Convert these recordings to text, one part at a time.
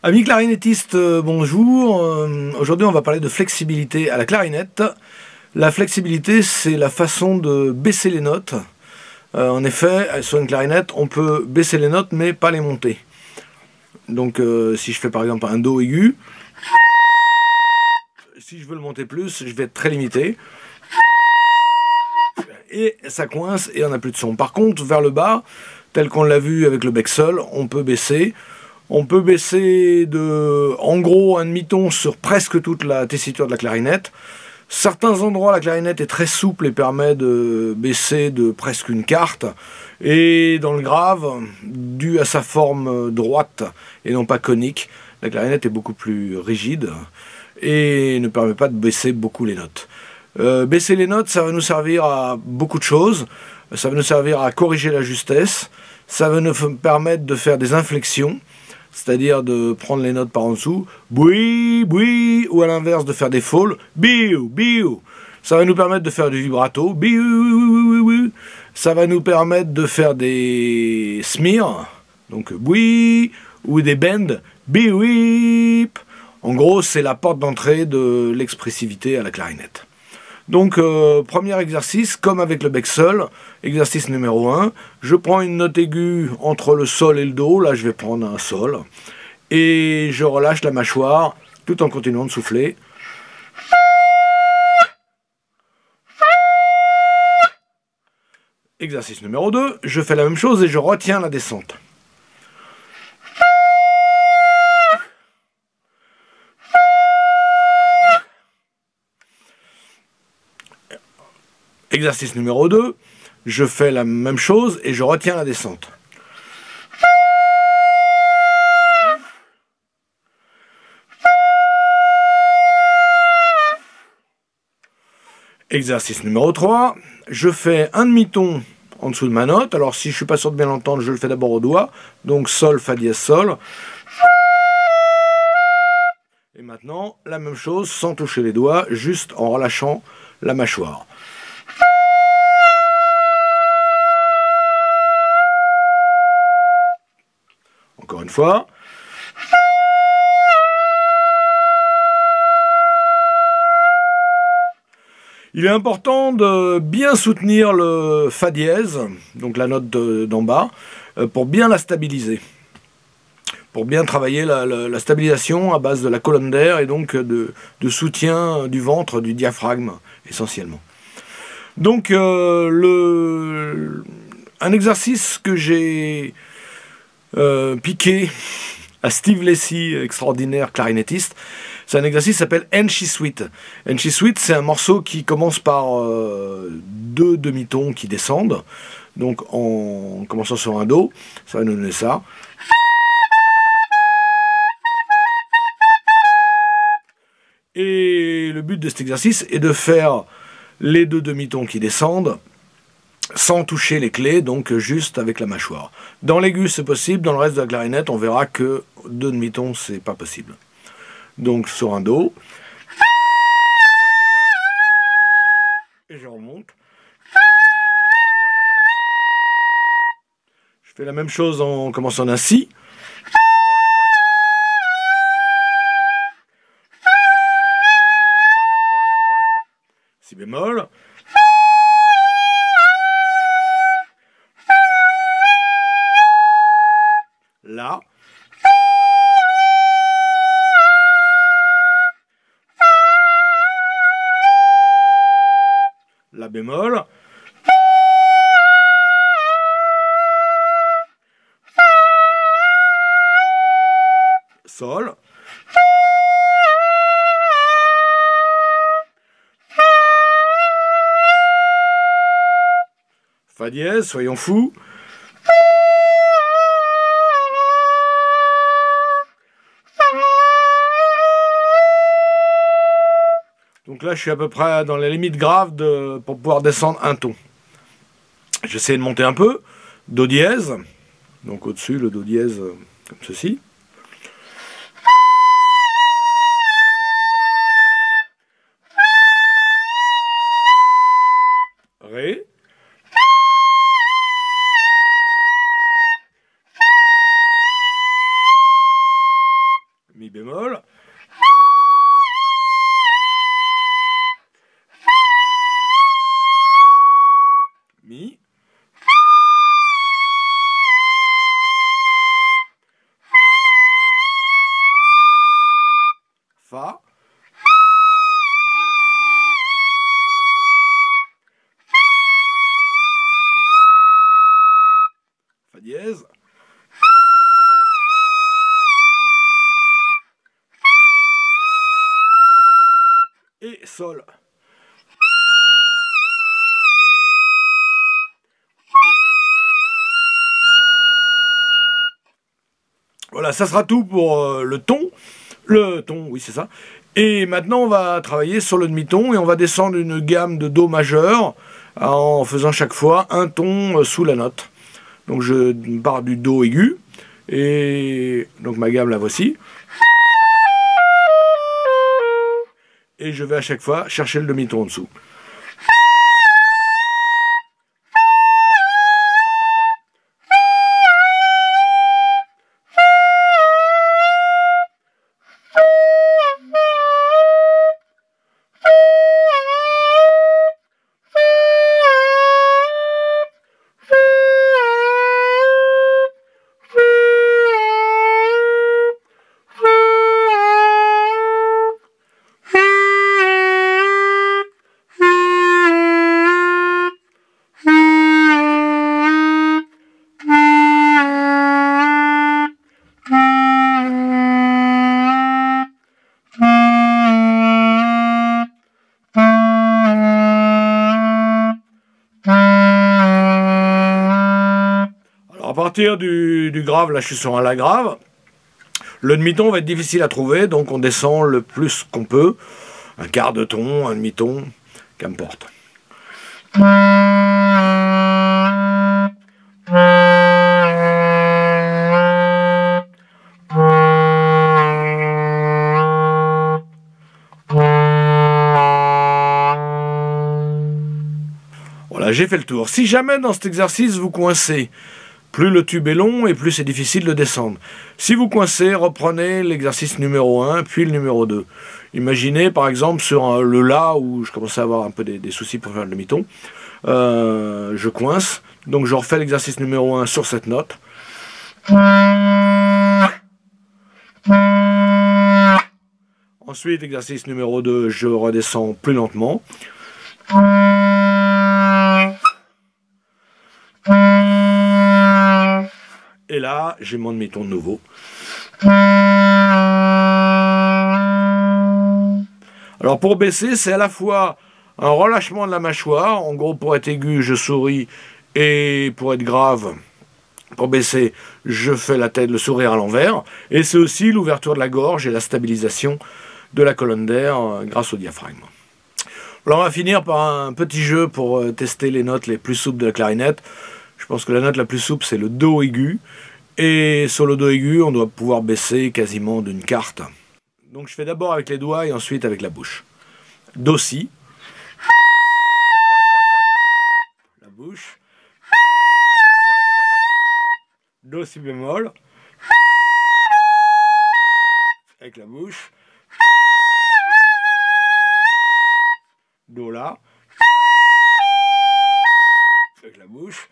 Amis clarinettistes, bonjour. Aujourd'hui, on va parler de flexibilité à la clarinette. La flexibilité, c'est la façon de baisser les notes. En effet, sur une clarinette, on peut baisser les notes, mais pas les monter. Donc, si je fais par exemple un Do aigu, si je veux le monter plus, je vais être très limité. Et ça coince et on n'a plus de son. Par contre, vers le bas, tel qu'on l'a vu avec le bec seul, on peut baisser. On peut baisser de, en gros, un demi-ton sur presque toute la tessiture de la clarinette. Certains endroits, la clarinette est très souple et permet de baisser de presque une quarte. Et dans le grave, dû à sa forme droite et non pas conique, la clarinette est beaucoup plus rigide et ne permet pas de baisser beaucoup les notes. Baisser les notes, ça va nous servir à beaucoup de choses. Ça va nous servir à corriger la justesse. Ça va nous permettre de faire des inflexions, c'est-à-dire de prendre les notes par en dessous, boui, boui, ou à l'inverse de faire des falls, biou, biou. Ça va nous permettre de faire du vibrato, biou. Ça va nous permettre de faire des smears, donc boui, ou des bends, biouip. En gros, c'est la porte d'entrée de l'expressivité à la clarinette. Donc, premier exercice, comme avec le bec seul, exercice numéro 1, je prends une note aiguë entre le sol et le do, là je vais prendre un sol, et je relâche la mâchoire tout en continuant de souffler. Exercice numéro 2, je fais la même chose et je retiens la descente. Exercice numéro 2, je fais la même chose et je retiens la descente. Exercice numéro 3, je fais un demi-ton en dessous de ma note. Alors si je ne suis pas sûr de bien l'entendre, je le fais d'abord au doigt. Donc sol, fa dièse, sol. Et maintenant, la même chose sans toucher les doigts, juste en relâchant la mâchoire. Encore une fois. Il est important de bien soutenir le fa dièse, donc la note d'en bas, pour bien la stabiliser. Pour bien travailler la stabilisation à base de la colonne d'air et donc de soutien du ventre, du diaphragme essentiellement. Donc un exercice que j'ai piqué à Steve Lacy, extraordinaire clarinettiste, c'est un exercice qui s'appelle Enchi Suite. Enchi Suite, c'est un morceau qui commence par deux demi-tons qui descendent. Donc en commençant sur un Do, ça va nous donner ça. Et le but de cet exercice est de faire les deux demi-tons qui descendent sans toucher les clés, donc juste avec la mâchoire. Dans l'aigu, c'est possible. Dans le reste de la clarinette, on verra que deux demi-tons, c'est pas possible. Donc sur un Do. Et je remonte. Je fais la même chose en commençant d'un Si. Si bémol. La. La bémol. Sol. Fa dièse, soyons fous. Donc là, je suis à peu près dans la limite grave pour pouvoir descendre un ton. J'essaie de monter un peu. Do dièse. Donc au-dessus, le Do dièse comme ceci. Ré. dièse. Et sol. Voilà, ça sera tout pour le ton. Le ton, oui c'est ça. Et maintenant on va travailler sur le demi-ton et on va descendre une gamme de Do majeur en faisant chaque fois un ton sous la note. Donc je pars du Do aigu et donc ma gamme la voici. Et je vais à chaque fois chercher le demi-ton en dessous. À partir du grave, là je suis sur un La grave, le demi-ton va être difficile à trouver, donc on descend le plus qu'on peut, un quart de ton, un demi-ton, qu'importe. Voilà, j'ai fait le tour. Si jamais dans cet exercice vous coincez, plus le tube est long et plus c'est difficile de descendre. Si vous coincez, reprenez l'exercice numéro 1, puis le numéro 2. Imaginez par exemple sur le La, où je commençais à avoir un peu des soucis pour faire le demi-ton. Je coince, donc je refais l'exercice numéro 1 sur cette note. Ensuite, exercice numéro 2, je redescends plus lentement. Et là, j'ai mon demi-ton de nouveau. Alors pour baisser, c'est à la fois un relâchement de la mâchoire. En gros, pour être aigu, je souris. Et pour être grave, pour baisser, je fais la tête, le sourire à l'envers. Et c'est aussi l'ouverture de la gorge et la stabilisation de la colonne d'air grâce au diaphragme. Alors on va finir par un petit jeu pour tester les notes les plus souples de la clarinette. Je pense que la note la plus souple, c'est le Do aigu. Et sur le Do aigu, on doit pouvoir baisser quasiment d'une quarte. Donc je fais d'abord avec les doigts et ensuite avec la bouche. Do si. La bouche. Do si bémol. Avec la bouche. Do la. Avec la bouche.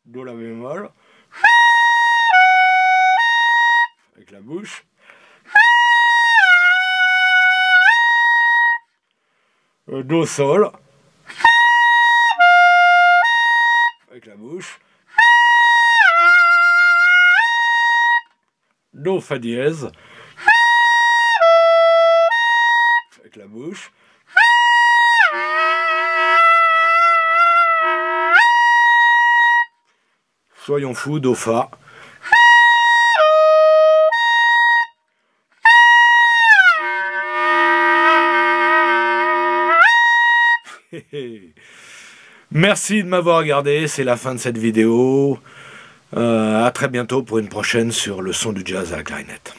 Do la bémol. Avec la bouche. Do sol. Avec la bouche. Do fa dièse. Avec la bouche. Soyons fous, Do fa. Merci de m'avoir regardé, c'est la fin de cette vidéo. À très bientôt pour une prochaine sur le son du jazz à la clarinette.